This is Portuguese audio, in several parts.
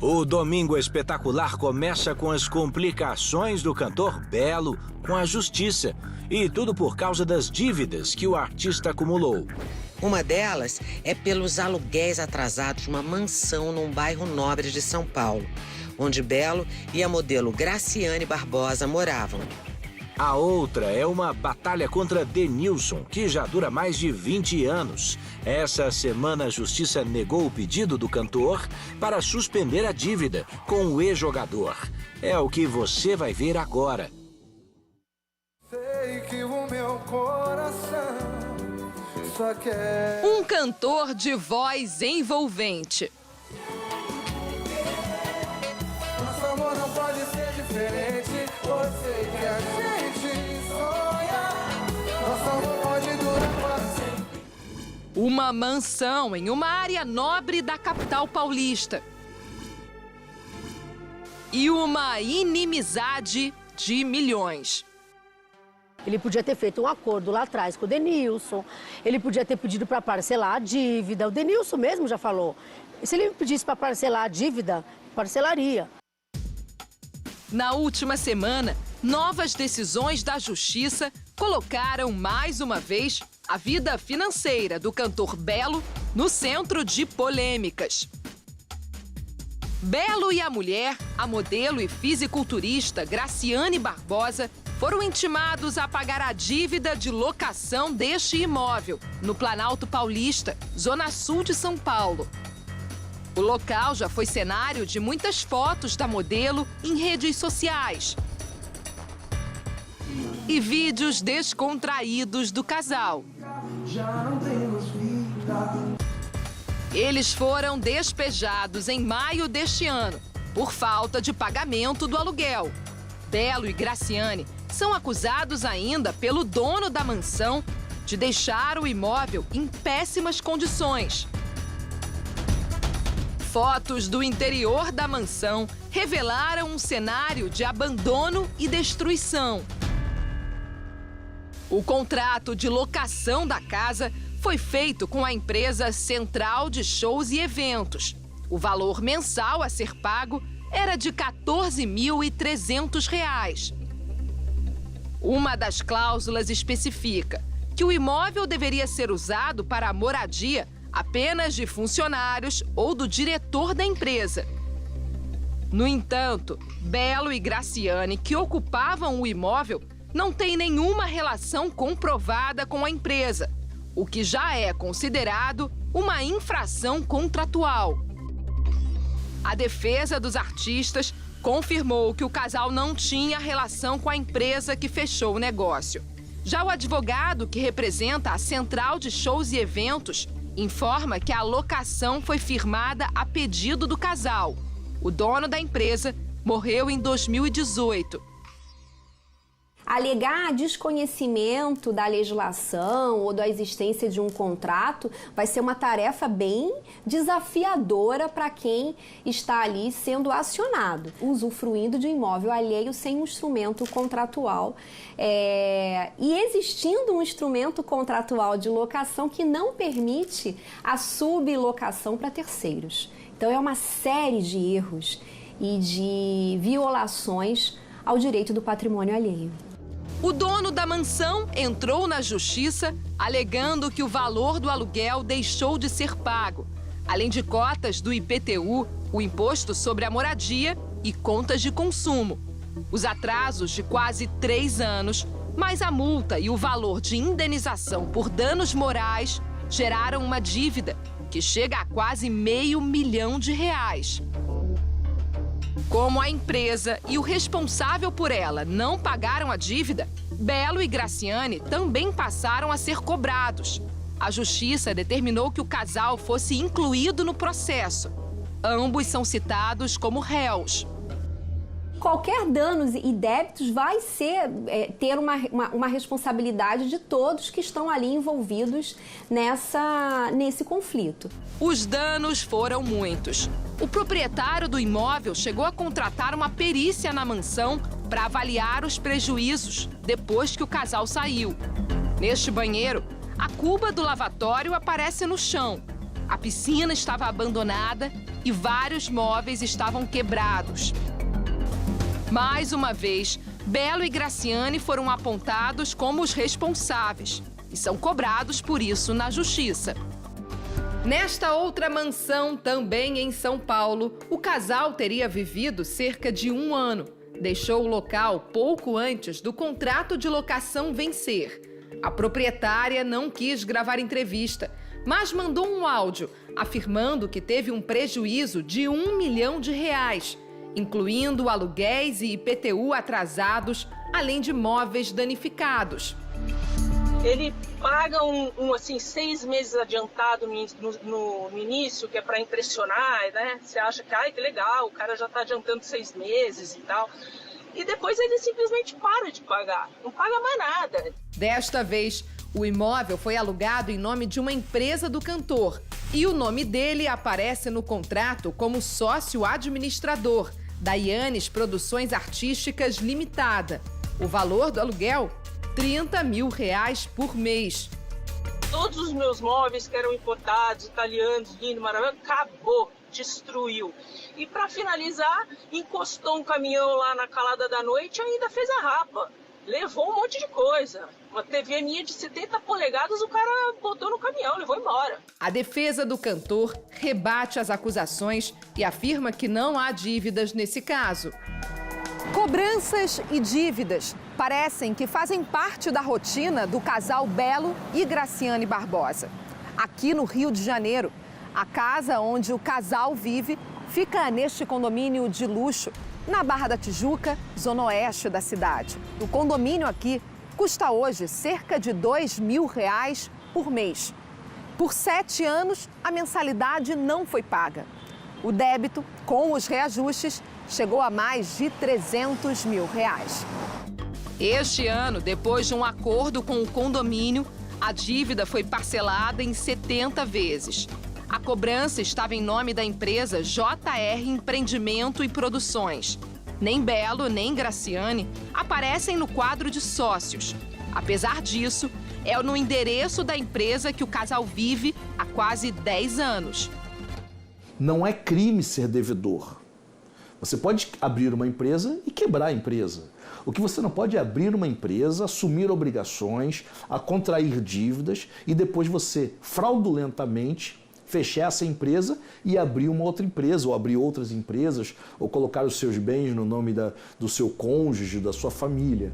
O Domingo Espetacular começa com as complicações do cantor Belo com a justiça. E tudo por causa das dívidas que o artista acumulou. Uma delas é pelos aluguéis atrasados de uma mansão num bairro nobre de São Paulo, onde Belo e a modelo Graciane Barbosa moravam. A outra é uma batalha contra Denilson, que já dura mais de 20 anos. Essa semana a justiça negou o pedido do cantor para suspender a dívida com o ex-jogador. É o que você vai ver agora. Sei que o meu coração só quer... Um cantor de voz envolvente. Nosso amor não pode ser diferente. Você que a gente sonha. Nosso amor pode durar para sempre. Uma mansão em uma área nobre da capital paulista. E uma inimizade de milhões. Ele podia ter feito um acordo lá atrás com o Denilson, ele podia ter pedido para parcelar a dívida. O Denilson mesmo já falou. E se ele pedisse para parcelar a dívida, parcelaria. Na última semana, novas decisões da Justiça colocaram mais uma vez a vida financeira do cantor Belo no centro de polêmicas. Belo e a mulher, a modelo e fisiculturista Graciane Barbosa, foram intimados a pagar a dívida de locação deste imóvel, no Planalto Paulista, zona sul de São Paulo. O local já foi cenário de muitas fotos da modelo em redes sociais. E vídeos descontraídos do casal. Eles foram despejados em maio deste ano, por falta de pagamento do aluguel. Belo e Graciane são acusados ainda pelo dono da mansão de deixar o imóvel em péssimas condições. Fotos do interior da mansão revelaram um cenário de abandono e destruição. O contrato de locação da casa foi feito com a empresa Central de Shows e Eventos. O valor mensal a ser pago era de R$ 14.300. Uma das cláusulas especifica que o imóvel deveria ser usado para a moradia apenas de funcionários ou do diretor da empresa. No entanto, Belo e Graciane, que ocupavam o imóvel, não têm nenhuma relação comprovada com a empresa, o que já é considerado uma infração contratual. A defesa dos artistas confirmou que o casal não tinha relação com a empresa que fechou o negócio. Já o advogado que representa a Central de Shows e Eventos informa que a locação foi firmada a pedido do casal. O dono da empresa morreu em 2018. Alegar desconhecimento da legislação ou da existência de um contrato vai ser uma tarefa bem desafiadora para quem está ali sendo acionado, usufruindo de um imóvel alheio sem um instrumento contratual. E existindo um instrumento contratual de locação que não permite a sublocação para terceiros. Então é uma série de erros e de violações ao direito do patrimônio alheio. O dono da mansão entrou na justiça alegando que o valor do aluguel deixou de ser pago, além de cotas do IPTU, o Imposto sobre a Moradia e contas de consumo. Os atrasos de quase 3 anos, mais a multa e o valor de indenização por danos morais geraram uma dívida que chega a quase R$500 mil. Como a empresa e o responsável por ela não pagaram a dívida, Belo e Graciane também passaram a ser cobrados. A justiça determinou que o casal fosse incluído no processo. Ambos são citados como réus. Qualquer danos e débitos vai ter uma responsabilidade de todos que estão ali envolvidos nesse conflito. Os danos foram muitos. O proprietário do imóvel chegou a contratar uma perícia na mansão para avaliar os prejuízos depois que o casal saiu. Neste banheiro, a cuba do lavatório aparece no chão. A piscina estava abandonada e vários móveis estavam quebrados. Mais uma vez, Belo e Graciane foram apontados como os responsáveis e são cobrados por isso na justiça. Nesta outra mansão, também em São Paulo, o casal teria vivido cerca de 1 ano. Deixou o local pouco antes do contrato de locação vencer. A proprietária não quis gravar entrevista, mas mandou um áudio afirmando que teve um prejuízo de R$1 milhão, incluindo aluguéis e IPTU atrasados, além de móveis danificados. Ele paga assim, 6 meses adiantado no início, que é para impressionar, né? Você acha que legal, o cara já está adiantando 6 meses e tal. E depois ele simplesmente para de pagar, não paga mais nada. Desta vez, o imóvel foi alugado em nome de uma empresa do cantor e o nome dele aparece no contrato como sócio administrador da Yannis Produções Artísticas Limitada. O valor do aluguel, R$30 mil por mês. Todos os meus móveis que eram importados, italianos, lindo, maravilhoso, acabou, destruiu. E para finalizar, encostou um caminhão lá na calada da noite e ainda fez a rapa. Levou um monte de coisa. Uma TV minha de 70 polegadas, o cara botou no caminhão, levou embora. A defesa do cantor rebate as acusações e afirma que não há dívidas nesse caso. Cobranças e dívidas parecem que fazem parte da rotina do casal Belo e Graciane Barbosa. Aqui no Rio de Janeiro, a casa onde o casal vive fica neste condomínio de luxo, na Barra da Tijuca, zona oeste da cidade. O condomínio aqui custa hoje cerca de R$2 mil por mês. Por 7 anos, a mensalidade não foi paga. O débito, com os reajustes, chegou a mais de R$300 mil. Este ano, depois de um acordo com o condomínio, a dívida foi parcelada em 70 vezes. A cobrança estava em nome da empresa JR Empreendimento e Produções. Nem Belo, nem Graciane aparecem no quadro de sócios. Apesar disso, é no endereço da empresa que o casal vive há quase 10 anos. Não é crime ser devedor. Você pode abrir uma empresa e quebrar a empresa. O que você não pode é abrir uma empresa, assumir obrigações, a contrair dívidas e depois você, fraudulentamente, fechar essa empresa e abrir uma outra empresa, ou abrir outras empresas, ou colocar os seus bens no nome do seu cônjuge, da sua família.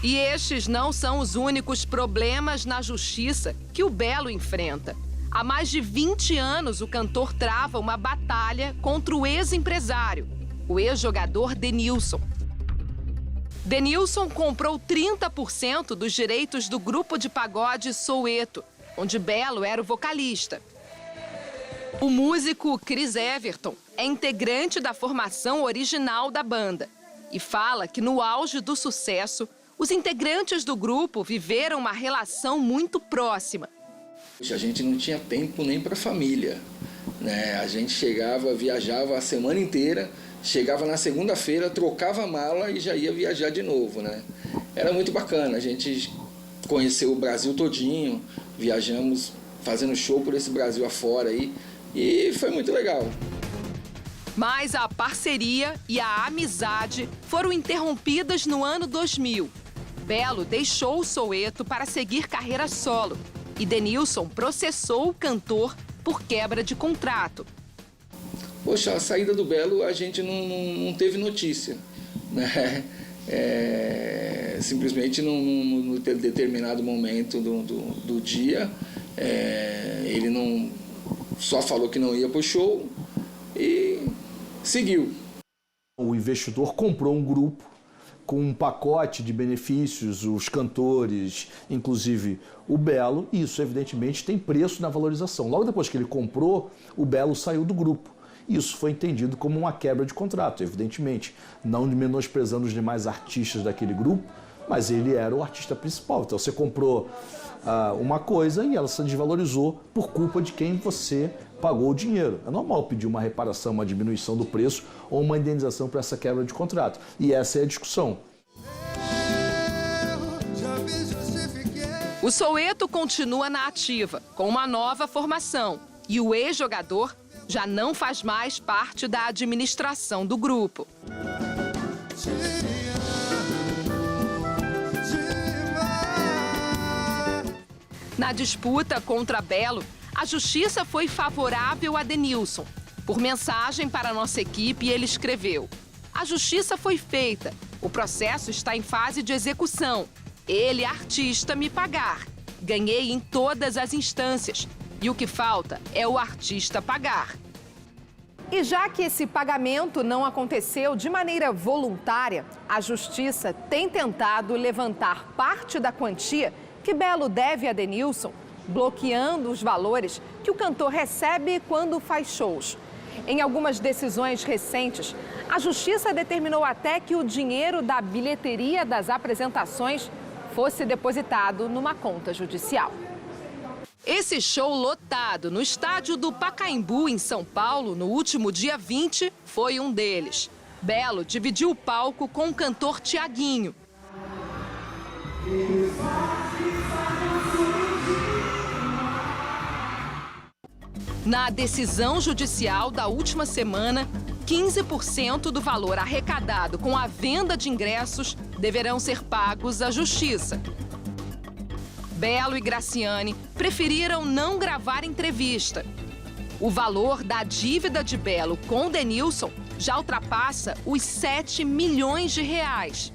E estes não são os únicos problemas na justiça que o Belo enfrenta. Há mais de 20 anos, o cantor trava uma batalha contra o ex-empresário, o ex-jogador Denilson. Denilson comprou 30% dos direitos do grupo de pagode Soweto, onde Belo era o vocalista. O músico Chris Everton é integrante da formação original da banda e fala que no auge do sucesso, os integrantes do grupo viveram uma relação muito próxima. A gente não tinha tempo nem para a família, né? A gente chegava, viajava a semana inteira, chegava na segunda-feira, trocava a mala e já ia viajar de novo, né? Era muito bacana, a gente conheceu o Brasil todinho, viajamos fazendo show por esse Brasil afora aí. E foi muito legal. Mas a parceria e a amizade foram interrompidas no ano 2000. Belo deixou o Soweto para seguir carreira solo e Denilson processou o cantor por quebra de contrato. Poxa, a saída do Belo a gente não teve notícia, né? Simplesmente num determinado momento do dia, ele não... Só falou que não ia pro show e seguiu. O investidor comprou um grupo com um pacote de benefícios, os cantores, inclusive o Belo, e isso evidentemente tem preço na valorização. Logo depois que ele comprou, o Belo saiu do grupo. Isso foi entendido como uma quebra de contrato, evidentemente, não menosprezando os demais artistas daquele grupo, mas ele era o artista principal. Então você comprou uma coisa e ela se desvalorizou por culpa de quem você pagou o dinheiro. É normal pedir uma reparação, uma diminuição do preço ou uma indenização para essa quebra de contrato. E essa é a discussão. O Soweto continua na ativa, com uma nova formação. E o ex-jogador já não faz mais parte da administração do grupo. Na disputa contra Belo, a justiça foi favorável a Denilson. Por mensagem para a nossa equipe, ele escreveu: "A justiça foi feita. O processo está em fase de execução. Ele, artista, me pagar. Ganhei em todas as instâncias. E o que falta é o artista pagar." E já que esse pagamento não aconteceu de maneira voluntária, a justiça tem tentado levantar parte da quantia que Belo deve a Denilson, bloqueando os valores que o cantor recebe quando faz shows. Em algumas decisões recentes, a justiça determinou até que o dinheiro da bilheteria das apresentações fosse depositado numa conta judicial. Esse show lotado no estádio do Pacaembu, em São Paulo, no último dia 20, foi um deles. Belo dividiu o palco com o cantor Tiaguinho. Na decisão judicial da última semana, 15% do valor arrecadado com a venda de ingressos deverão ser pagos à justiça. Belo e Graciane preferiram não gravar entrevista. O valor da dívida de Belo com Denilson já ultrapassa os 7 milhões de reais.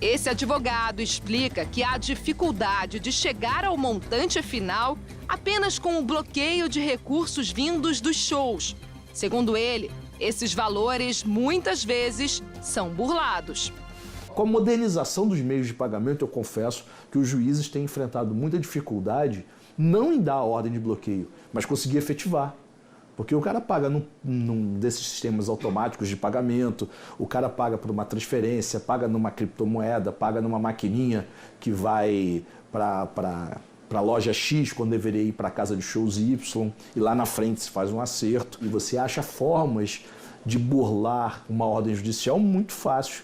Esse advogado explica que há dificuldade de chegar ao montante final apenas com o bloqueio de recursos vindos dos shows. Segundo ele, esses valores muitas vezes são burlados. Com a modernização dos meios de pagamento, eu confesso que os juízes têm enfrentado muita dificuldade não em dar a ordem de bloqueio, mas conseguir efetivar. Porque o cara paga num desses sistemas automáticos de pagamento, o cara paga por uma transferência, paga numa criptomoeda, paga numa maquininha que vai para a loja X quando deveria ir para a casa de shows Y, e lá na frente se faz um acerto. E você acha formas de burlar uma ordem judicial muito fácil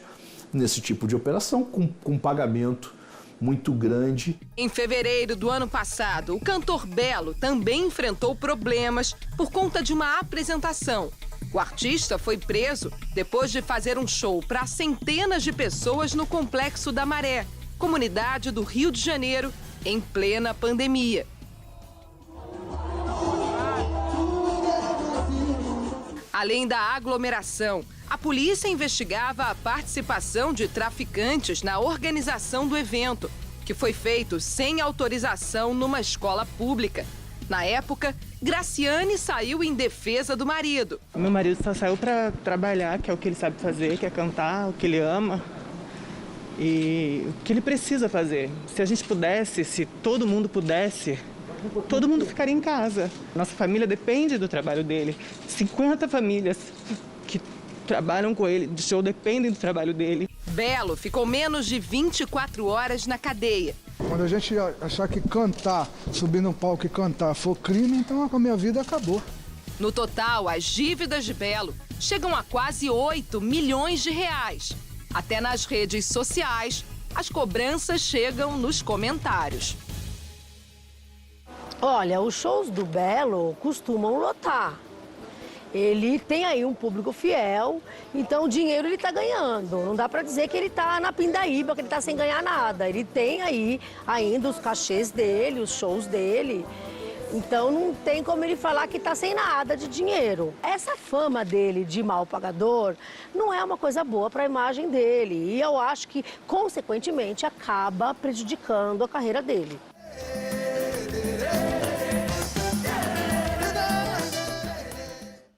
nesse tipo de operação, com pagamento muito grande. Em fevereiro do ano passado, o cantor Belo também enfrentou problemas por conta de uma apresentação. O artista foi preso depois de fazer um show para centenas de pessoas no Complexo da Maré, comunidade do Rio de Janeiro, em plena pandemia. Além da aglomeração, a polícia investigava a participação de traficantes na organização do evento, que foi feito sem autorização numa escola pública. Na época, Graciane saiu em defesa do marido. Meu marido só saiu para trabalhar, que é o que ele sabe fazer, que é cantar, o que ele ama e o que ele precisa fazer. Se a gente pudesse, se todo mundo pudesse, todo mundo ficaria em casa. Nossa família depende do trabalho dele. 50 famílias que trabalham com ele de show dependem do trabalho dele. Belo ficou menos de 24 horas na cadeia. Quando a gente achar que cantar, subir no palco e cantar for crime, então a minha vida acabou. No total, as dívidas de Belo chegam a quase 8 milhões de reais. Até nas redes sociais, as cobranças chegam nos comentários. Olha, os shows do Belo costumam lotar. Ele tem aí um público fiel, então o dinheiro ele tá ganhando. Não dá para dizer que ele tá na pindaíba, que ele tá sem ganhar nada. Ele tem aí ainda os cachês dele, os shows dele. Então não tem como ele falar que tá sem nada de dinheiro. Essa fama dele de mal pagador não é uma coisa boa para a imagem dele. E eu acho que, consequentemente, acaba prejudicando a carreira dele.